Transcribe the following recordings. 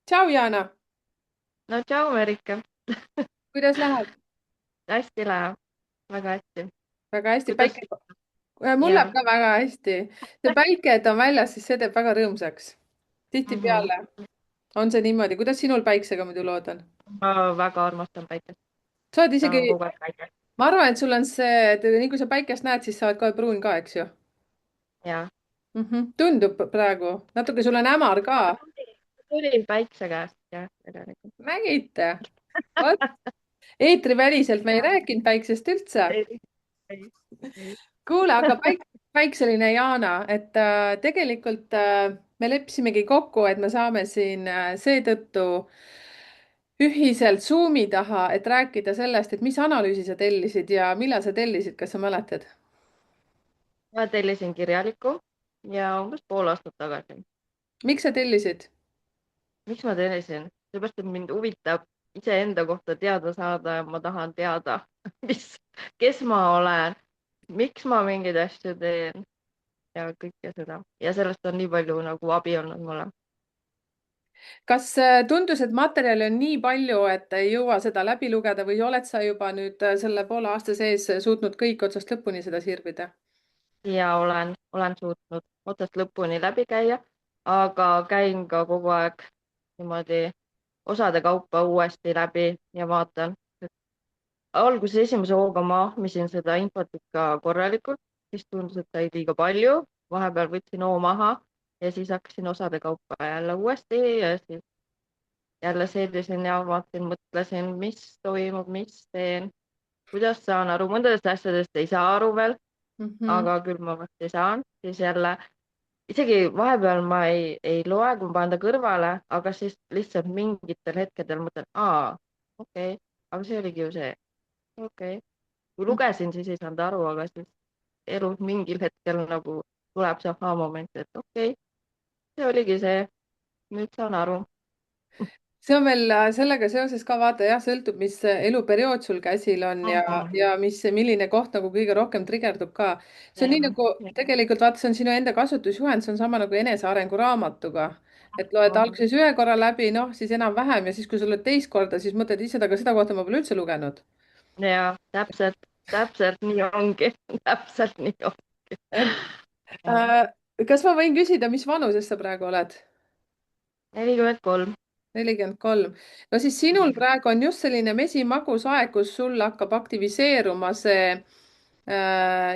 Tšau, Jana, No tšau, Merike. kuidas läheb? Hästi läheb, väga hästi. Väga hästi, Kuidas? mul läheb Ja. ka väga hästi. see päike, et on väljas, siis see teeb väga rõõmsaks. Mhm. Tihtipeale on see niimoodi, kuidas sinul päiksega muidu lood on? Ma väga armastan päikest. sa oled isegi, Tahan kogu aeg päikest. ma arvan, et sul on see, et nii kui sa päikest näed, siis sa oled kohe pruun ka, eks ju Ja. Tundub praegu, natuke sul on hämar ka. Tulin päikse käest, jah, tegelikult. nägite? vot, eetriväliselt me ei rääkinud päiksest üldse. Ei, ei, ei. kuule, aga päikseline Jana, et tegelikult me leppisimegi kokku, et me saame siin seetõttu ühiselt Zoomi taha, et rääkida sellest, et mis analüüsi sa tellisid ja millal sa tellisid, kas sa mäletad? Ma tellisin kirjaliku ja umbes pool aastat tagasi. miks sa tellisid? Miks ma tellisin? Seepärast, et mind huvitab iseenda kohta teada saada ja ma tahan teada, kes ma olen, miks ma mingeid asju teen ja kõike seda. Ja sellest on nii palju nagu abi olnud mulle. kas tundus, et materjali on nii palju, et ei jõua seda läbi lugeda või oled sa juba nüüd selle poole aasta sees suutnud kõik otsast lõpuni seda sirvida? Ja olen suutnud otsast lõpuni läbi käia, aga käin ka kogu aeg niimoodi osade kaupa uuesti läbi ja vaatan. Alguses esimese hooga ma ahmisin seda infot ikka korralikult, siis tundus, et sai liiga palju. Vahepeal võtsin hoo maha ja siis hakkasin osade kaupa jälle uuesti ja siis jälle sellisin ja vaatasin, mõtlesin, mis toimub, mis teen, kuidas saan aru. Mõndadest asjadest ei saa aru veel, Mhm. aga küll ma varsti saan. Siis jälle, isegi vahepeal ma ei loe, kui ma panen ta kõrvale, aga siis lihtsalt mingitel hetkedel mõtlen, okei, aga see oligi ju see. Okei. Kui lugesin, siis ei saanud aru, aga siis elus mingil hetkel nagu tuleb see aha-moment, et okei, see oligi see, nüüd saan aru. see on veel sellega seoses ka vaata jah, sõltub, mis eluperiood sul käsil on ja milline koht nagu kõige rohkem trigerdub ka. see on nii Ja, nagu tegelikult vaata, see on sinu enda kasutusjuhend, see on sama nagu enesearengu raamatuga. et loed alguses ühe korra läbi, noh siis enam-vähem ja siis, kui sa oled teist korda, siis mõtled ise, aga seda kohta ma pole üldse lugenud. ja täpselt nii ongi, täpselt nii ongi. et Ja. kas ma võin küsida, mis vanuses sa praegu oled? 43. 43. No siis sinul praegu on just selline mesimagus aeg, kus sul hakkab aktiviseeruma see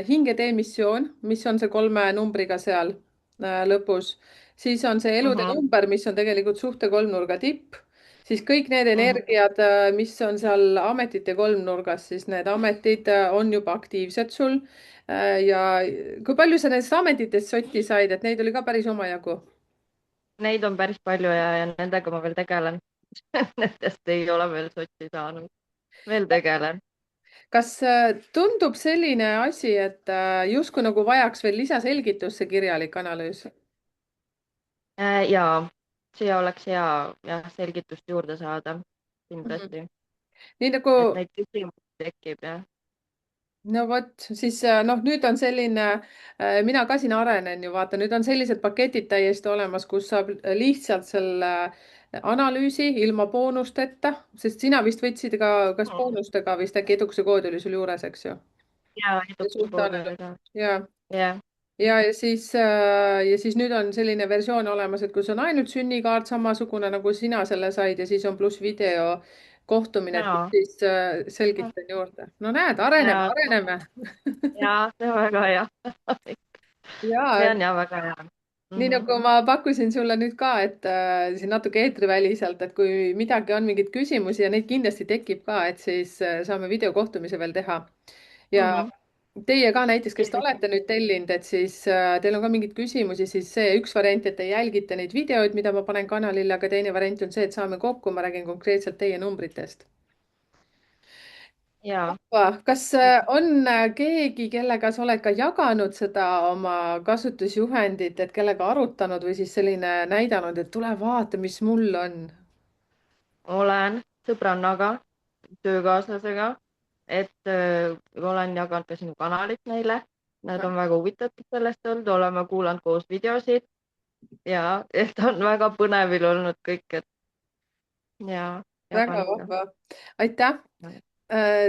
hingetee missioon, mis on see 3 numbriga seal lõpus. siis on see elude Mhm. number, mis on tegelikult suhte kolmnurga tipp. siis kõik need Mhm. energiad, mis on seal ametite kolmnurgas, siis need ametid on juba aktiivsed sul. ja kui palju sa nendest ametitest sotti said, et neid oli ka päris omajagu? Neid on päris palju ja nendega ma veel tegelen. Nendest ei ole veel sotsi saanud. Veel tegelen. kas tundub selline asi, et justkui nagu vajaks veel lisaselgitust, see kirjalik analüüs? Ja see oleks hea jah, selgitust juurde saada Mhm. kindlasti, nii nagu, et neid küsimusi tekib ja. no vot, siis noh, nüüd on selline, mina ka siin arenen ju, vaata, nüüd on sellised paketid täiesti olemas, kus saab lihtsalt selle analüüsi ilma boonusteta, sest sina vist võtsid ka, kas boonustega vist äkki edukuse kood oli sul juures, eks ju? Ja edukuse suhte kood oli analüüs. ka. ja Ja. ja siis nüüd on selline versioon olemas, et kus on ainult sünnikaart samasugune nagu sina selle said ja siis on pluss video kohtumine, et Ja. siis selgitan juurde. no näed, areneme, Ja. areneme. Ja see on väga hea. See ja on ja väga hea. nii Mhm. nagu ma pakkusin sulle nüüd ka, et siin natuke eetriväliselt, et kui midagi on, mingeid küsimusi ja neid kindlasti tekib ka, et siis saame videokohtumise veel teha. ja Mhm. teie ka näiteks, kes te olete nüüd tellinud, et siis teil on ka mingeid küsimusi, siis see üks variant, et te jälgite neid videoid, mida ma panen kanalile, aga teine variant on see, et saame kokku, ma räägin konkreetselt teie numbritest. Ja. kas on keegi, kellega sa oled ka jaganud seda oma kasutusjuhendit, et kellega arutanud või siis selline näidanud, et tule vaata, mis mul on? Olen sõbrannaga, töökaaslasega, et olen jaganud ka sinu kanalit neile. Nad on väga huvitatud sellest olnud, oleme kuulanud koos videosid ja et on väga põnevil olnud kõik, et ja väga jagan ka. vahva. aitäh.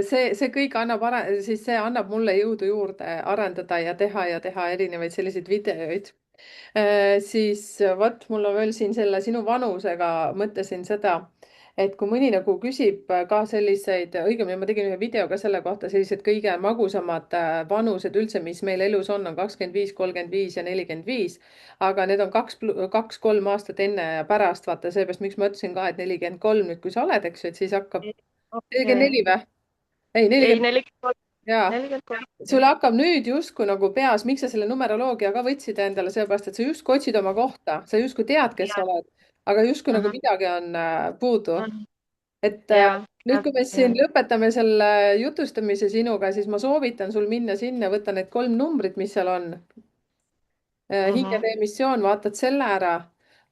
See kõik annab, siis see annab mulle jõudu juurde arendada ja teha erinevaid selliseid videoid. Siis vot mul on veel siin selle sinu vanusega mõtlesin seda, et kui mõni nagu küsib ka selliseid, õigemini ma tegin ühe video ka selle kohta, sellised kõige magusamad vanused üldse, mis meil elus on 25, 35 ja 45. aga need on kaks-kolm aastat enne ja pärast, vaata seepärast, miks ma ütlesin ka, et 43 nüüd, kui sa oled, eks ju, et siis hakkab, okei. 44 või? ei, Ei, 40, 43, jaa. 43, sul hakkab nüüd justkui nagu peas, miks sa selle numeroloogia ka võtsid endale, sellepärast et sa justkui otsid oma kohta, sa justkui tead, kes sa oled, aga justkui nagu midagi on puudu. Et ja, nüüd, kui me siin lõpetame selle jutustamise sinuga, siis ma soovitan sul minna sinna, võtta need kolm numbrit, mis seal on. Hingede emissioon, vaatad selle ära,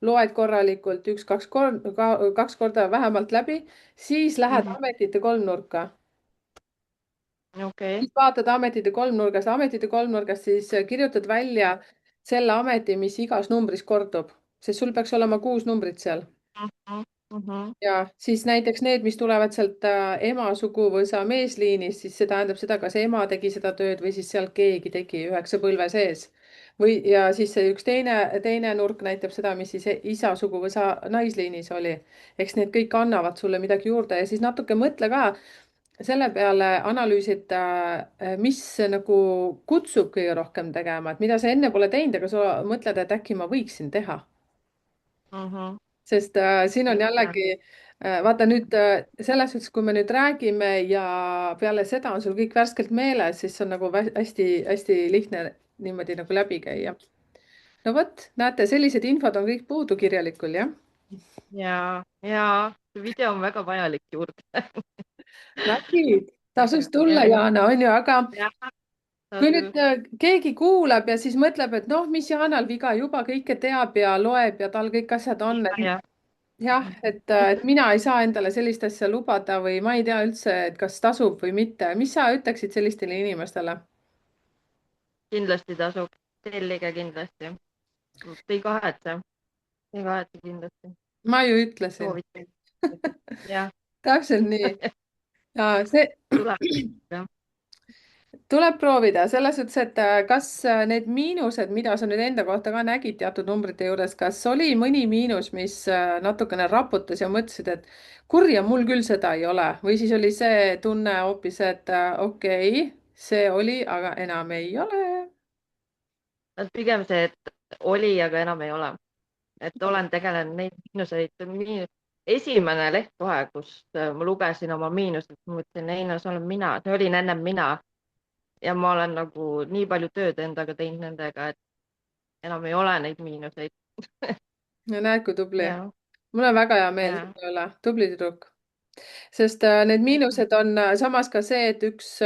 loed korralikult kaks korda vähemalt läbi, siis lähed ametite kolmnurka. okei. Siis vaatad ametite kolmnurgast siis kirjutad välja selle ameti, mis igas numbris kordub, sest sul peaks olema 6 numbrit seal. Ja siis näiteks need, mis tulevad sealt ema suguvõsa meesliinist, siis see tähendab seda, kas ema tegi seda tööd või siis sealt keegi tegi 9 põlve sees. Või, ja siis see üks teine nurk näitab seda, mis siis isa suguvõsa naisliinis oli. Eks need kõik annavad sulle midagi juurde ja siis natuke mõtle ka selle peale, analüüsida, mis nagu kutsub kõige rohkem tegema, et mida sa enne pole teinud, aga sa mõtled, et äkki ma võiksin teha. Sest siin on jällegi, vaata nüüd selles suhtes, kui me nüüd räägime ja peale seda on sul kõik värskelt meeles, siis on nagu hästi-hästi lihtne niimoodi nagu läbi käia. No vot, näete, sellised infod on kõik puudu kirjalikul, jah? Ja see video on väga vajalik juurde. nägid, tasus tulla, Jaana, on ju, aga kui nüüd keegi kuulab ja siis mõtleb, et noh, mis Jaanal viga, juba kõike teab ja loeb ja tal kõik asjad on, et jah, et mina ei saa endale sellist asja lubada või ma ei tea üldse, et kas tasub või mitte. mis sa ütleksid sellistele inimestele? kindlasti tasub, tellige kindlasti. Ei kahetse kindlasti. ma ju ütlesin. Soovitan. jah, täpselt nii. ja see tuleb. tuleb proovida selles suhtes, et kas need miinused, mida sa nüüd enda kohta ka nägid teatud numbrite juures, kas oli mõni miinus, mis natukene raputas ja mõtlesid, et kurja, mul küll seda ei ole, või siis oli see tunne hoopis, et okei, see oli, aga enam ei ole. pigem see, et oli, aga enam ei ole. et olen tegelenud neid miinuseid. Esimene leht kohe, kus ma lugesin oma miinused, mõtlesin, ei no see olen mina, see olin ennem mina. Ja ma olen nagu nii palju tööd endaga teinud nendega, et enam ei ole neid miinuseid. ja näed, kui tubli. ja, mul on väga hea meel ja. selle üle, tubli tüdruk. sest need miinused on samas ka see, et üks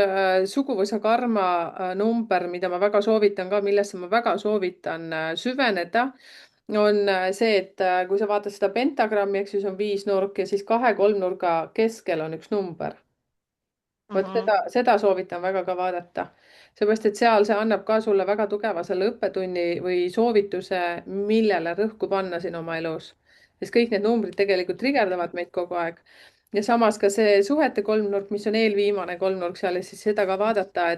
suguvõsa karma number, mida ma väga soovitan ka, millesse ma väga soovitan süveneda, on see, et kui sa vaatad seda pentagrammi, eks ju, see on 5 nurk ja siis 2 kolmnurga keskel on üks number. vot seda soovitan väga ka vaadata, seepärast et seal see annab ka sulle väga tugeva selle õppetunni või soovituse, millele rõhku panna siin oma elus. sest kõik need numbrid tegelikult trigerdavad meid kogu aeg. ja samas ka see suhete kolmnurk, mis on eelviimane kolmnurk seal ja siis seda ka vaadata,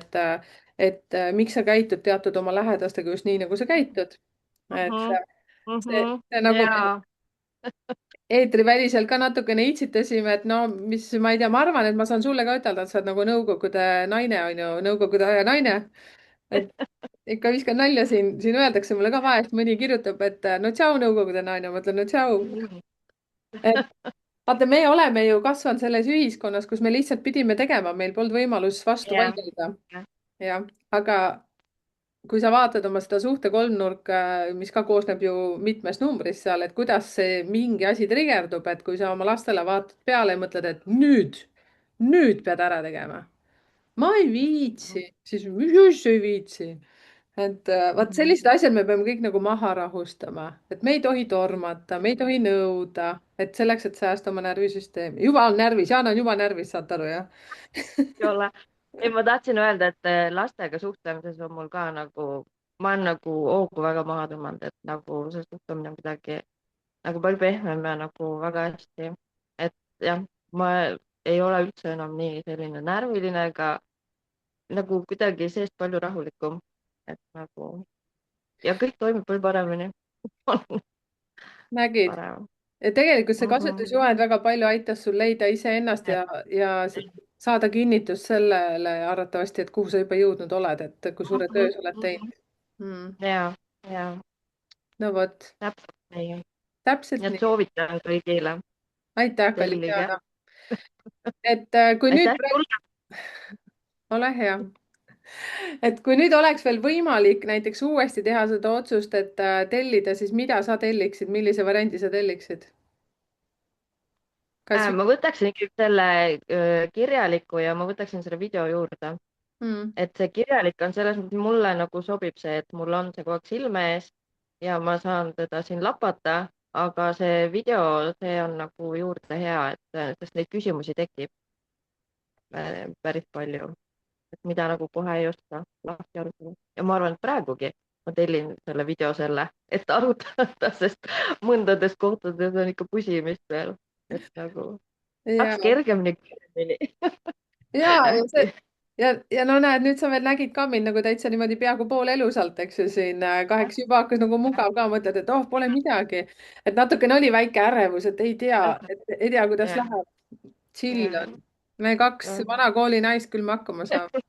et miks sa käitud teatud oma lähedastega just nii, nagu sa käitud. et see nagu ja, eetriväliselt ka natukene itsitasime, et no mis, ma ei tea, ma arvan, et ma saan sulle ka ütelda, et sa oled nagu nõukogude naine, on ju, nõukogude aja naine. et ikka viskan nalja siin öeldakse mulle ka vahest, mõni kirjutab, et no tšau, nõukogude naine, ma ütlen no tšau. et vaata, me oleme ju kasvanud selles ühiskonnas, kus me lihtsalt pidime tegema, meil polnud võimalus vastu ja, vaielda. jah, aga kui sa vaatad oma seda suhte kolmnurka, mis ka koosneb ju mitmest numbrist seal, et kuidas see mingi asi trigerdub, et kui sa oma lastele vaatad peale ja mõtled, et nüüd pead ära tegema. ma ei viitsi, siis mis ei viitsi. et vaat sellised asjad me peame kõik nagu maha rahustama, et me ei tohi tormata, me ei tohi nõuda, et selleks, et säästa oma närvisüsteemi. juba on närvis, Jaan on juba närvis, saad aru, jah? ei ole. ei, ma tahtsin öelda, et lastega suhtlemises on mul ka nagu, ma olen nagu hoogu väga maha tõmmanud, et nagu see suhtumine on kuidagi nagu palju pehmem ja nagu väga hästi. jah, ma ei ole üldse enam nii selline närviline ega nagu kuidagi seest palju rahulikum. et nagu ja kõik toimib palju paremini. on nägid? parem. ja tegelikult see Mhm. kasvatusjuhend väga palju aitas sul leida iseennast ja saada kinnitust sellele arvatavasti, et kuhu sa juba jõudnud oled, et kui suure töö Mhm, sa oled mhm. teinud mm.. ja, ja no vot, täpselt nii. täpselt nii et nii. soovitan kõigile, aitäh, kallis tellige. Jana. et kui nüüd aitäh sulle. ole hea, et kui nüüd oleks veel võimalik näiteks uuesti teha seda otsust, et tellida, siis mida sa telliksid, millise variandi sa telliksid? kas Ma võtaksin ikkagi selle kirjaliku ja ma võtaksin selle video juurde. mm. et see kirjalik on selles mõttes mulle nagu sobib see, et mul on see kogu aeg silme ees ja ma saan teda siin lapata, aga see video, see on nagu juurde hea, et sest neid küsimusi tekib päris palju, et mida nagu kohe ei oska lahti arutada. ja ma arvan, et praegugi ma tellin selle video selle, et arutada, sest mõndades kohtades on ikka pusimist veel, et nagu ja, saaks kergemini kiiremini ja see äkki. ja no näed, nüüd sa veel nägid ka mind nagu täitsa niimoodi peaaegu poolelusalt, eks ju, siin kaheksa juba hakkas nagu mugav ka, mõtled, et oh, pole midagi. et natukene oli väike ärevus, et ei tea, kuidas jah, läheb. chill jah, on. me kaks jah, vana kooli naist küll me hakkama saame.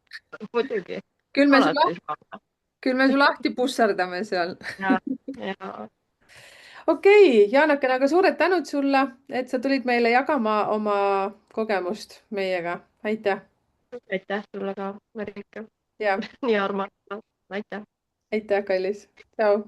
muidugi, küll me su alati lahti, saab. küll me su lahti pusserdame seal. ja, ja okei, Jaanakene, aga suured tänud sulle, et sa tulid meile jagama oma kogemust meiega. aitäh. aitäh sulle ka, Marika, ja nii armas. aitäh. aitäh, kallis. tšau.